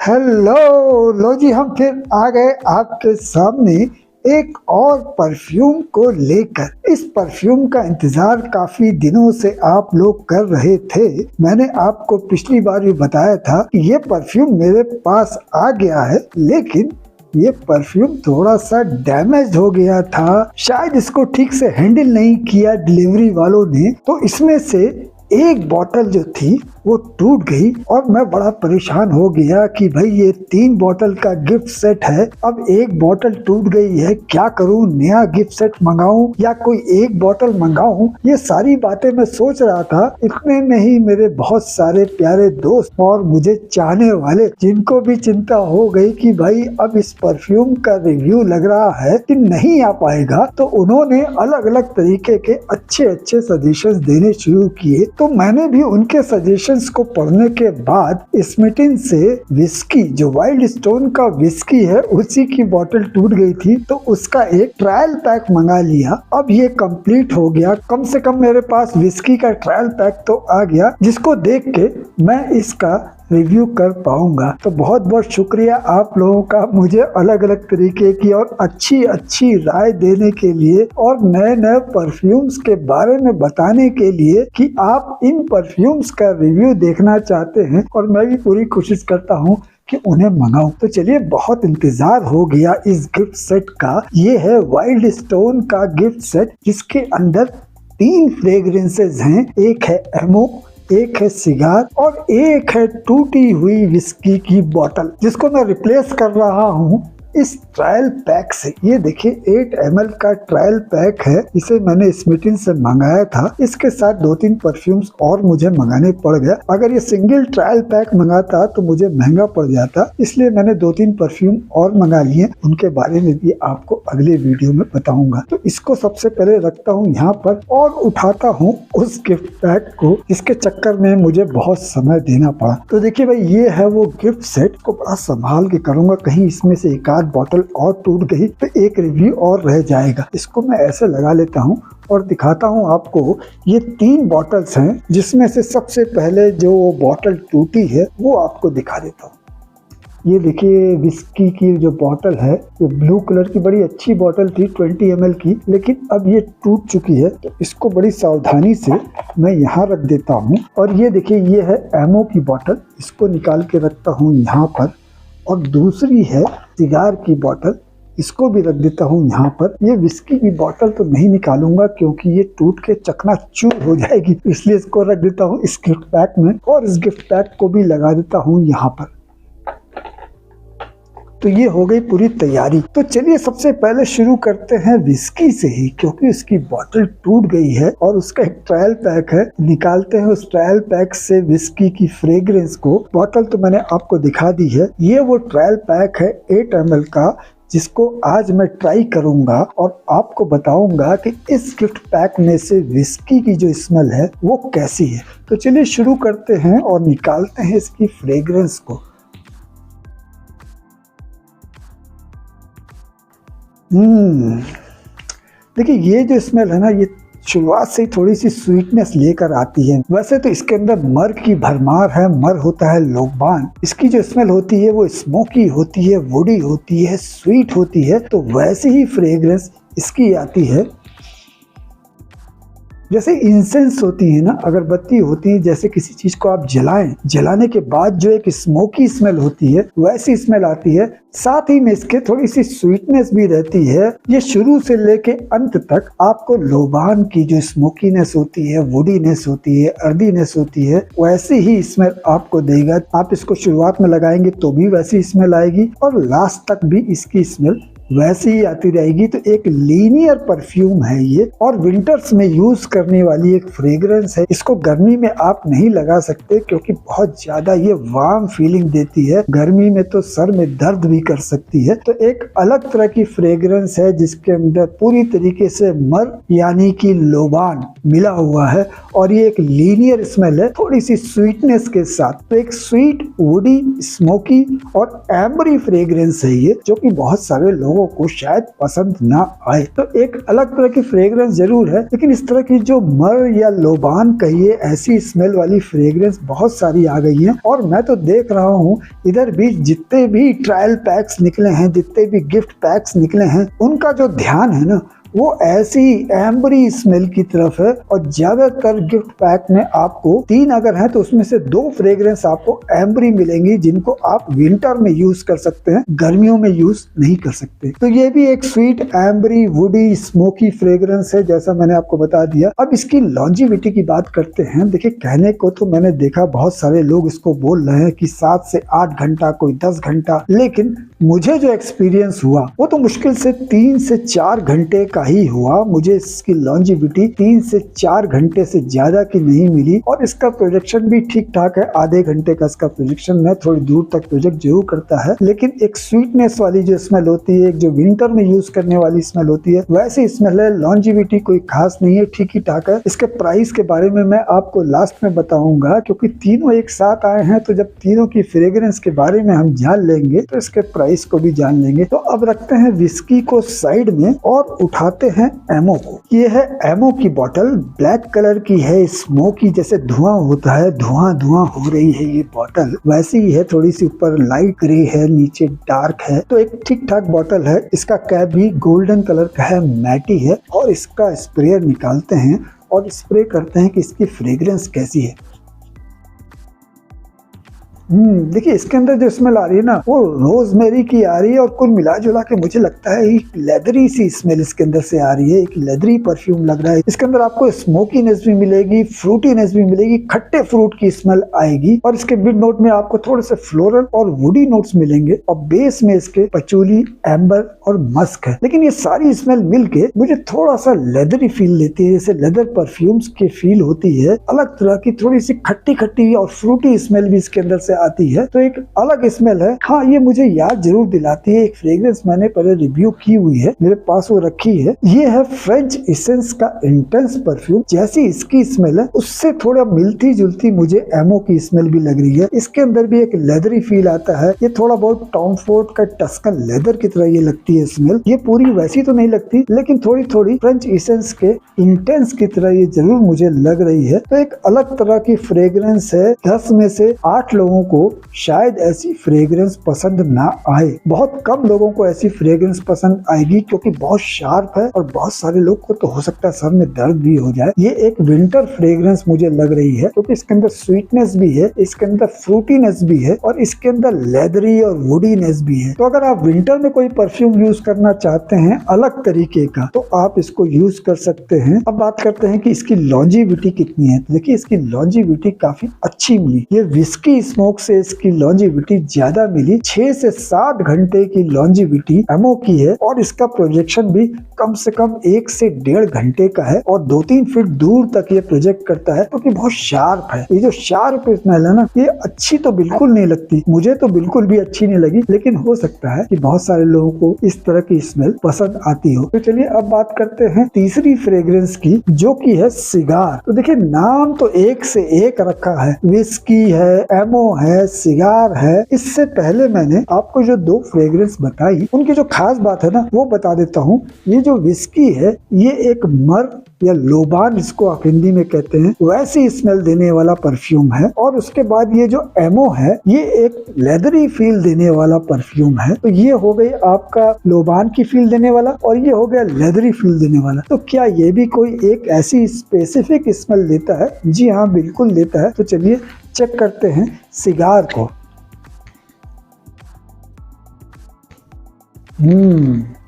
Hello लो जी, हम फिर आ गए आपके सामने एक और परफ्यूम को लेकर। इस परफ्यूम का इंतजार काफी दिनों से आप लोग कर रहे थे। मैंने आपको पिछली बार भी बताया था कि ये परफ्यूम मेरे पास आ गया है, लेकिन ये परफ्यूम थोड़ा सा डैमेज हो गया था। शायद इसको ठीक से हैंडल नहीं किया डिलीवरी वालों ने, तो इसमें से एक बोतल जो थी वो टूट गई और मैं बड़ा परेशान हो गया कि भाई ये 3 बोतल का गिफ्ट सेट है, अब एक बोतल टूट गई है, क्या करूं? नया गिफ्ट सेट मंगाऊं या कोई एक बोतल मंगाऊं? ये सारी बातें मैं सोच रहा था। इतने में ही मेरे बहुत सारे प्यारे दोस्त और मुझे चाहने वाले, जिनको भी चिंता हो गई कि भाई अब इस परफ्यूम का रिव्यू लग रहा है कि नहीं आ पाएगा, तो उन्होंने अलग अलग तरीके के अच्छे अच्छे सजेशंस देने शुरू किए। तो मैंने भी उनके सजेशंस को पढ़ने के बाद स्मिटन से विस्की, जो वाइल्ड स्टोन का विस्की है, उसी की बोतल टूट गई थी, तो उसका एक ट्रायल पैक मंगा लिया। अब ये कंप्लीट हो गया। कम से कम मेरे पास विस्की का ट्रायल पैक तो आ गया, जिसको देख के मैं इसका रिव्यू कर पाऊंगा। तो बहुत बहुत शुक्रिया आप लोगों का मुझे अलग अलग तरीके की और अच्छी अच्छी राय देने के लिए और नए नए परफ्यूम्स के बारे में बताने के लिए कि आप इन परफ्यूम्स का रिव्यू देखना चाहते हैं, और मैं भी पूरी कोशिश करता हूँ कि उन्हें मंगाऊं। तो चलिए, बहुत इंतजार हो गया इस गिफ्ट सेट का। ये है वाइल्ड स्टोन का गिफ्ट सेट, जिसके अंदर 3 फ्रेग्रेंसेज हैं। एक है एमो, एक है सिगार और एक है टूटी हुई विस्की की बोतल, जिसको मैं रिप्लेस कर रहा हूँ इस ट्रायल पैक से। ये देखिए 8 ml का ट्रायल पैक है, इसे मैंने स्मिटन से मंगाया था। इसके साथ 2-3 परफ्यूम्स और मुझे मंगाने पड़ गया। अगर ये सिंगल ट्रायल पैक मंगाता तो मुझे महंगा पड़ जाता, इसलिए मैंने 2-3 परफ्यूम और मंगा लिए। उनके बारे में भी आपको अगले वीडियो में बताऊंगा। तो इसको सबसे पहले रखता हूँ यहाँ पर और उठाता हूँ उस गिफ्ट पैक को, जिसके चक्कर में मुझे बहुत समय देना पड़ा। तो देखिए भाई, ये है वो गिफ्ट सेट को बड़ा संभाल के करूंगा, कहीं इसमें से एक बोतल और टूट गई तो एक रिव्यू और रह जाएगा। इसको मैं ऐसे लगा लेता हूँ और दिखाता हूँ आपको। ये 3 बॉटल्स हैं, जिसमें से सबसे पहले जो बोतल टूटी है वो आपको दिखा देता हूँ। ये देखिए विस्की की जो बोतल है, ये ब्लू कलर की बड़ी अच्छी बोतल थी 20 ml की, लेकिन अब ये टूट चुकी है। तो इसको बड़ी सावधानी से मैं यहाँ रख देता हूँ। और ये देखिए, ये है एमओ की बोतल, इसको निकाल के रखता हूँ यहाँ पर। और दूसरी है सिगार की बोतल, इसको भी रख देता हूँ यहाँ पर। ये विस्की की बोतल तो नहीं निकालूंगा क्योंकि ये टूट के चकनाचूर हो जाएगी, इसलिए इसको रख देता हूँ इस गिफ्ट पैक में। और इस गिफ्ट पैक को भी लगा देता हूँ यहाँ पर। तो ये हो गई पूरी तैयारी। तो चलिए सबसे पहले शुरू करते हैं विस्की से ही, क्योंकि उसकी बोतल टूट गई है और उसका एक ट्रायल पैक है। निकालते हैं उस ट्रायल पैक से विस्की की फ्रेग्रेंस को। बोतल तो मैंने आपको दिखा दी है। ये वो ट्रायल पैक है 8 ml का, जिसको आज मैं ट्राई करूंगा और आपको बताऊंगा कि इस गिफ्ट पैक में से विस्की की जो स्मेल है वो कैसी है। तो चलिए शुरू करते हैं और निकालते हैं इसकी फ्रेग्रेंस को। देखिए, ये जो स्मेल है ना, ये शुरुआत से ही थोड़ी सी स्वीटनेस लेकर आती है। वैसे तो इसके अंदर मर की भरमार है, मर होता है लोबान। इसकी जो स्मेल होती है वो स्मोकी होती है, वुडी होती है, स्वीट होती है। तो वैसी ही फ्रेग्रेंस इसकी आती है, जैसे इंसेंस होती है ना, अगरबत्ती होती है, जैसे किसी चीज को आप जलाएं, जलाने के बाद जो एक स्मोकी स्मेल होती है, वैसी स्मेल आती है। साथ ही में इसके थोड़ी सी स्वीटनेस भी रहती है। ये शुरू से लेके अंत तक आपको लोबान की जो स्मोकीनेस होती है, वुडीनेस होती है, अर्दीनेस होती है, वैसी ही स्मेल आपको देगा। आप इसको शुरुआत में लगाएंगे तो भी वैसी स्मेल आएगी और लास्ट तक भी इसकी स्मेल वैसे ही आती रहेगी। तो एक लीनियर परफ्यूम है ये, और विंटर्स में यूज करने वाली एक फ्रेग्रेंस है। इसको गर्मी में आप नहीं लगा सकते क्योंकि बहुत ज्यादा ये वार्म फीलिंग देती है। गर्मी में तो सर में दर्द भी कर सकती है। तो एक अलग तरह की फ्रेग्रेंस है, जिसके अंदर पूरी तरीके से मर यानी कि लोबान मिला हुआ है, और ये एक लीनियर स्मेल है थोड़ी सी स्वीटनेस के साथ। तो एक स्वीट, वुडी, स्मोकी और एम्बरी फ्रेग्रेंस है ये, जो कि बहुत सारे लोगों लोगों को शायद पसंद ना आए। तो एक अलग तरह की फ्रेग्रेंस जरूर है, लेकिन इस तरह की जो मर या लोबान कहिए ऐसी स्मेल वाली फ्रेग्रेंस बहुत सारी आ गई है। और मैं तो देख रहा हूँ इधर भी जितने भी ट्रायल पैक्स निकले हैं, जितने भी गिफ्ट पैक्स निकले हैं, उनका जो ध्यान है ना वो ऐसी एम्बरी स्मेल की तरफ है। और ज्यादातर गिफ्ट पैक में आपको 3 अगर हैं तो उसमें से 2 फ्रेग्रेंस आपको एम्बरी मिलेंगी, जिनको आप विंटर में यूज कर सकते हैं, गर्मियों में यूज नहीं कर सकते। तो ये भी एक sweet ambery woody smoky fragrance है, जैसा मैंने आपको बता दिया। अब इसकी लॉन्जिविटी की बात करते हैं। देखिए, कहने को तो मैंने देखा बहुत सारे लोग इसको बोल रहे हैं कि 7 से 8 घंटा, कोई 10 घंटा, लेकिन मुझे जो एक्सपीरियंस हुआ वो तो मुश्किल से 3 से 4 घंटे का ही हुआ। मुझे इसकी लॉन्जिविटी 3 से 4 घंटे से ज्यादा की नहीं मिली। और इसका प्रोजेक्शन भी ठीक ठाक है, आधे घंटे का इसका प्रोजेक्शन है, थोड़ी दूर तक प्रोजेक्ट जरूर करता है। लेकिन एक स्वीटनेस वाली जो स्मेल होती है, एक जो विंटर में यूज करने वाली स्मेल होती है, वैसी स्मेल है। लॉन्जिविटी कोई खास नहीं है, ठीक ही ठाक है। इसके प्राइस के बारे में मैं आपको लास्ट में बताऊंगा, क्योंकि तीनों एक साथ आए हैं, तो जब तीनों की फ्रेग्रेंस के बारे में हम जान लेंगे तो इसके प्राइस को भी जान लेंगे। तो अब रखते हैं विस्की को साइड में और उठाते हैं एमओ को। ये है एमओ की बोतल, ब्लैक कलर की है, स्मोकी जैसे धुआं होता है, धुआं धुआं हो रही है ये बोतल, वैसी ही है। थोड़ी सी ऊपर लाइट ग्रे है, नीचे डार्क है, तो एक ठीक ठाक बोतल है। इसका कैप भी गोल्डन कलर का है, मैटी है। और इसका स्प्रेयर निकालते हैं और स्प्रे करते हैं कि इसकी फ्रेग्रेंस कैसी है। देखिए, इसके अंदर जो स्मेल आ रही है ना वो रोजमेरी की आ रही है। और कुल मिला जुला के मुझे लगता है एक लेदरी सी स्मेल इसके अंदर से आ रही है, एक लेदरी परफ्यूम लग रहा है। इसके अंदर आपको स्मोकीनेस भी मिलेगी, फ्रूटीनेस भी मिलेगी, खट्टे फ्रूट की स्मेल आएगी। और इसके मिड नोट में आपको थोड़े से फ्लोरल और वुडी नोट्स मिलेंगे। और बेस में इसके पचूली, एम्बर और मस्क है। लेकिन ये सारी स्मेल मिलके मुझे थोड़ा सा लेदरी फील देती है, जैसे लेदर परफ्यूम्स की फील होती है। अलग तरह की थोड़ी सी खट्टी खट्टी और फ्रूटी स्मेल भी इसके अंदर से आती है, तो एक अलग स्मेल है। हाँ, ये मुझे याद जरूर दिलाती है एक फ्रेग्रेंस मैंने पहले रिव्यू की हुई है, मेरे पास वो रखी है। ये है फ्रेंच एसेंस का इंटेंस परफ्यूम। जैसी इसकी स्मेल है उससे थोड़ा मिलती जुलती मुझे एमओ की स्मेल भी लग रही है। इसके अंदर भी एक लेदरी फील आता है। ये थोड़ा बहुत टॉम फोर्ड का टस्कन लेदर की तरह ये लगती है स्मेल। ये पूरी वैसी तो नहीं लगती, लेकिन थोड़ी थोड़ी फ्रेंच एसेंस के इंटेंस की तरह ये जरूर मुझे लग रही है। तो एक अलग तरह की फ्रेग्रेंस है। 10 में से 8 लोगों को शायद ऐसी फ्रेग्रेंस पसंद ना आए। बहुत कम लोगों को ऐसी फ्रेग्रेंस पसंद आएगी, क्योंकि बहुत शार्प है और बहुत सारे लोग को तो हो सकता है सर में दर्द भी हो जाए। ये एक विंटर फ्रेग्रेंस मुझे लग रही है, क्योंकि इसके अंदर स्वीटनेस भी है, इसके अंदर फ्रूटीनेस भी है और इसके अंदर लेदरी और वुडीनेस भी है। तो अगर आप विंटर में कोई परफ्यूम यूज करना चाहते हैं अलग तरीके का, तो आप इसको यूज कर सकते हैं। अब बात करते हैं कि इसकी लॉन्जिविटी कितनी है। तो देखिए, इसकी लॉन्जिविटी काफी अच्छी मिली। ये विस्की स्मोक से इसकी लॉन्जिविटी ज्यादा मिली। 6 से 7 घंटे की लॉन्जिविटी एमओ की है। और इसका प्रोजेक्शन भी कम से कम 1 से 1.5 घंटे का है और 2-3 फीट दूर तक ये प्रोजेक्ट करता है, क्योंकि बहुत शार्प है। ये जो शार्प स्मेल है ना, ये अच्छी तो बिल्कुल नहीं लगती, मुझे तो बिल्कुल भी अच्छी नहीं लगी। लेकिन हो सकता है कि बहुत सारे लोगों को इस तरह की स्मेल पसंद आती हो। तो चलिए अब बात करते हैं तीसरी फ्रेग्रेंस की, जो की है सिगार। तो देखिए, नाम तो एक से एक रखा है, विस्की है, एमओ है, सिगार है। इससे पहले मैंने आपको जो 2 फ्रेग्रेंस बताई, उनकी जो खास बात है ना वो बता देता हूँ। ये जो विस्की है, ये एक मर या लोबान, इसको आप हिंदी में कहते हैं, वैसी स्मेल देने वाला परफ्यूम है। और उसके बाद ये जो एमओ है, ये एक लेदरी फील देने वाला परफ्यूम है। तो ये हो गई आपका लोबान की फील देने वाला और ये हो गया लेदरी फील देने वाला। तो क्या ये भी कोई एक ऐसी स्पेसिफिक स्मेल देता है? जी हाँ, बिल्कुल देता है। तो चलिए चेक करते हैं सिगार को।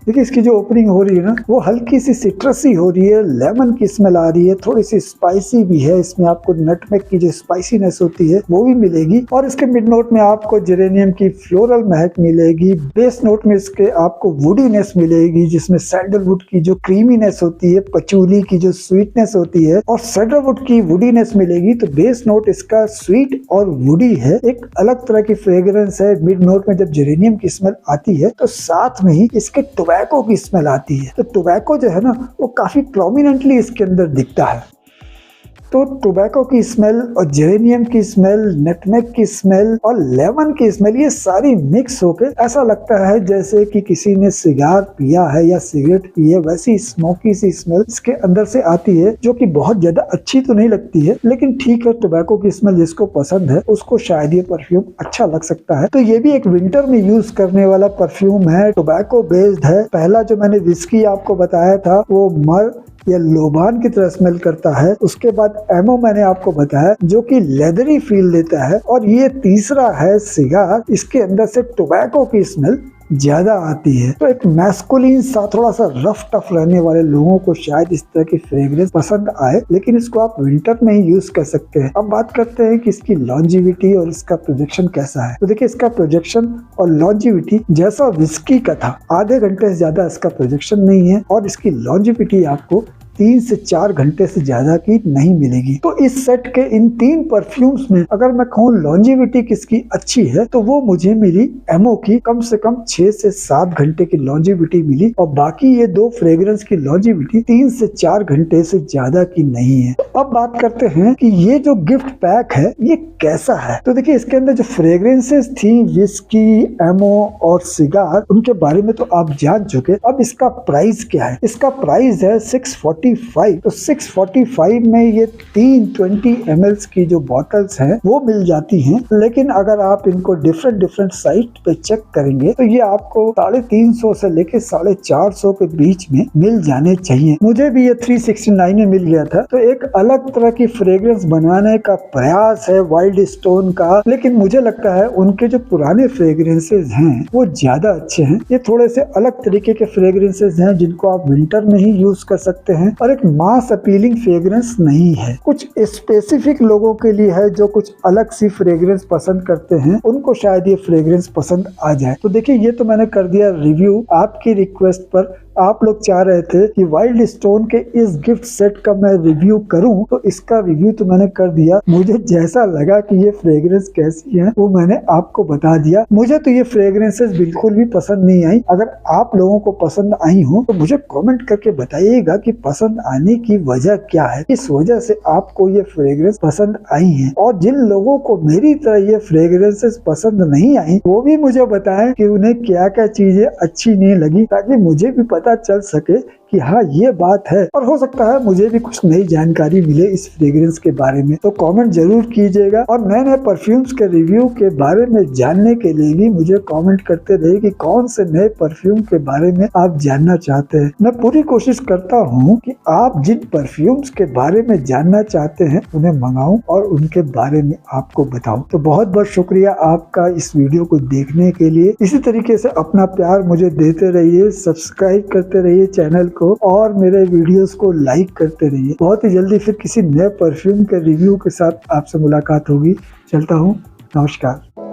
देखिए, इसकी जो ओपनिंग हो रही है ना, वो हल्की सी सिट्रसी हो रही है, लेमन की स्मेल आ रही है, थोड़ी सी स्पाइसी भी है। इसमें आपको नटमेग की जो स्पाइसीनेस होती है वो भी मिलेगी। और इसके मिड नोट में आपको जेरेनियम की फ्लोरल महक मिलेगी। बेस नोट में इसके आपको वुडीनेस मिलेगी, जिसमें सैंडलवुड की जो क्रीमीनेस होती है, पचूली की जो स्वीटनेस होती है और सैंडलवुड की वुडीनेस मिलेगी। तो बेस नोट इसका स्वीट और वुडी है, एक अलग तरह की फ्रेग्रेंस है। मिड नोट में जब जेरेनियम की स्मेल आती है तो साथ में ही इसके टोबैको की स्मेल आती है। तो टोबैको जो है ना, वो काफी प्रोमिनेंटली इसके अंदर दिखता है। तो टोबैको की स्मेल और जेरेनियम की स्मेल, नटमेग की स्मेल और लेमन की स्मेल, ये सारी मिक्स होकर ऐसा लगता है जैसे कि किसी ने सिगार पिया है या सिगरेट पी है, वैसी स्मोकी सी स्मेल इसके अंदर से आती है, जो कि बहुत ज्यादा अच्छी तो नहीं लगती है, लेकिन ठीक है, टोबैको की स्मेल जिसको पसंद है उसको शायद ये परफ्यूम अच्छा लग सकता है। तो ये भी एक विंटर में यूज करने वाला परफ्यूम है, टोबैको बेस्ड है। पहला जो मैंने विस्की आपको बताया था वो मर या लोबान की तरह स्मेल करता है। उसके बाद एमओ मैंने आपको बताया जो कि लेदरी फील देता है, और ये तीसरा है सिगार, इसके अंदर से टोबैको की स्मेल ज्यादा आती है। तो एक मैस्कुलिन सा थोड़ा सा रफ टफ रहने वाले लोगों को शायद इस तरह की फ्रेग्रेंस पसंद आए, लेकिन इसको आप विंटर में ही यूज कर सकते हैं। अब बात करते हैं कि इसकी लॉन्जिविटी और इसका प्रोजेक्शन कैसा है। तो देखिए, इसका प्रोजेक्शन और लॉन्जिविटी जैसा विस्की का था, आधे घंटे से ज्यादा इसका प्रोजेक्शन नहीं है, और इसकी लॉन्जिविटी आपको 3 से 4 घंटे से ज्यादा की नहीं मिलेगी। तो इस सेट के इन 3 परफ्यूम्स में अगर मैं कहूँ लॉन्जिविटी किसकी अच्छी है, तो वो मुझे मिली एमओ की, कम से कम 6 से 7 घंटे की लॉन्जिविटी मिली, और बाकी ये 2 फ्रेग्रेंस की लॉन्जिविटी 3 से 4 घंटे से ज्यादा की नहीं है। अब बात करते हैं कि ये जो गिफ्ट पैक है ये कैसा है। तो देखिए, इसके अंदर जो फ्रेग्रेंसेस थी, विस्की, एमओ और सिगार, उनके बारे में तो आप जान चुके। अब इसका प्राइस क्या है। इसका प्राइस है 645। तो 645 में ये 3 20 ml की जो बॉटल्स हैं वो मिल जाती हैं, लेकिन अगर आप इनको डिफरेंट साइट पे चेक करेंगे तो ये आपको 350 से लेके 450 के बीच में मिल जाने चाहिए। मुझे भी ये 369 में मिल गया था। तो एक अलग तरह की फ्रेग्रेंस बनाने का प्रयास है वाइल्ड स्टोन का, लेकिन मुझे लगता है उनके जो पुराने फ्रेग्रेंसेस हैं वो ज्यादा अच्छे हैं। ये थोड़े से अलग तरीके के फ्रेग्रेंसेस हैं जिनको आप विंटर में ही यूज कर सकते हैं, और एक मास अपीलिंग फ्रेग्रेंस नहीं है। कुछ स्पेसिफिक लोगों के लिए है जो कुछ अलग सी फ्रेग्रेंस पसंद करते हैं, उनको शायद ये फ्रेग्रेंस पसंद आ जाए। तो देखिए, ये तो मैंने कर दिया रिव्यू आपकी रिक्वेस्ट पर। आप लोग चाह रहे थे कि वाइल्ड स्टोन के इस गिफ्ट सेट का मैं रिव्यू करूं, तो इसका रिव्यू तो मैंने कर दिया। मुझे जैसा लगा कि ये फ्रेग्रेंस कैसी है वो मैंने आपको बता दिया। मुझे तो ये फ्रेग्रेंसेस बिल्कुल भी पसंद नहीं आई। अगर आप लोगों को पसंद आई हो तो मुझे कमेंट करके बताइएगा कि पसंद आने की वजह क्या है, किस वजह से आपको ये फ्रेग्रेंस पसंद आई है। और जिन लोगों को मेरी तरह ये फ्रेग्रेंसेस पसंद नहीं आई वो भी मुझे बताएं कि उन्हें क्या क्या चीजें अच्छी नहीं लगी, ताकि मुझे भी पता चल सके कि हाँ ये बात है, और हो सकता है मुझे भी कुछ नई जानकारी मिले इस फ्रेग्रेंस के बारे में। तो कमेंट जरूर कीजिएगा, और नए नए परफ्यूम्स के रिव्यू के बारे में जानने के लिए भी मुझे कमेंट करते रहिए कि कौन से नए परफ्यूम के बारे में आप जानना चाहते हैं। मैं पूरी कोशिश करता हूँ कि आप जिन परफ्यूम्स के बारे में जानना चाहते हैं उन्हें मंगाऊं और उनके बारे में आपको बताऊं। तो बहुत बहुत शुक्रिया आपका इस वीडियो को देखने के लिए। इसी तरीके से अपना प्यार मुझे देते रहिए, सब्सक्राइब करते रहिए चैनल को, और मेरे वीडियोस को लाइक करते रहिए। बहुत ही जल्दी फिर किसी नए परफ्यूम के रिव्यू के साथ आपसे मुलाकात होगी। चलता हूँ, नमस्कार।